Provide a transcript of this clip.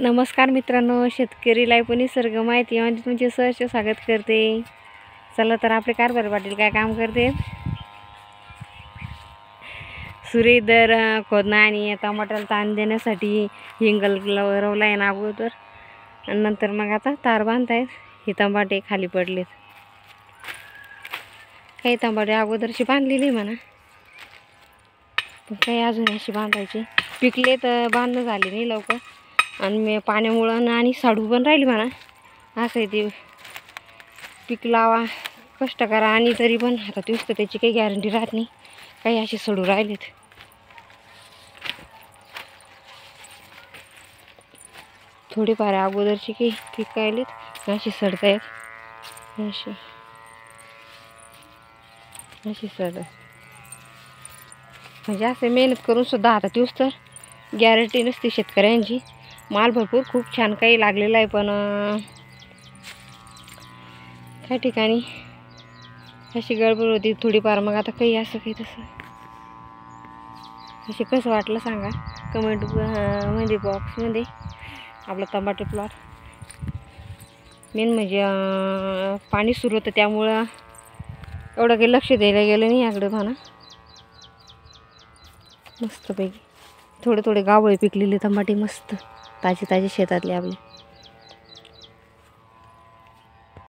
नमस्कार मित्रांनो, शेतकरी लाईफ आणि निसर्ग माहिती यामध्ये तुमचे सहर्ष स्वागत करते. चला तर आपले कारभार पाटील काय काम करते. सुरेदर खोदणं आणि टमाट्याला ताण देण्यासाठी हिंगल लावला आहे ना अगोदर, आणि नंतर मग आता तार बांधतायत. हे टमाटे खाली पडलेत. काही टमाटे अगोदरची बांधलेली म्हणा, पण काही अजून अशी बांधायची. पिकले तर बांधणं झाले नाही लवकर, आणि मी पाण्यामुळं आणि साडू पण राहिली म्हणा. असं आहे ते, पीक लावा कष्ट करा आणि तरी पण आता दिवस त्याची काही गॅरंटी राहत नाही. काही असे सडू राहिलेत. थोडीफार अगोदरची काही पीक राहिलेत अशी सडतायत. अशी सड म्हणजे असं मेहनत करून सुद्धा आता दिवस तर गॅरंटी नसते शेतकऱ्यांची. माल भरपूर खूप छान काही लागलेला आहे, पण काही ठिकाणी अशी गडबड होती थोडीफार. मग आता काही असं काही तसं असे कसं वाटलं सांगा कमेंट मध्ये बॉक्समध्ये. आपला टमाटे प्लॉट मेन म्हणजे पाणी सुरू होतं, त्यामुळं एवढं काही लक्ष द्यायला गेलं नाही याकडे म्हणा. मस्तपैकी थोडे थोडे गावळे पिकलेले टमाटे मस्त ताजे ताजे शेतातले आपले.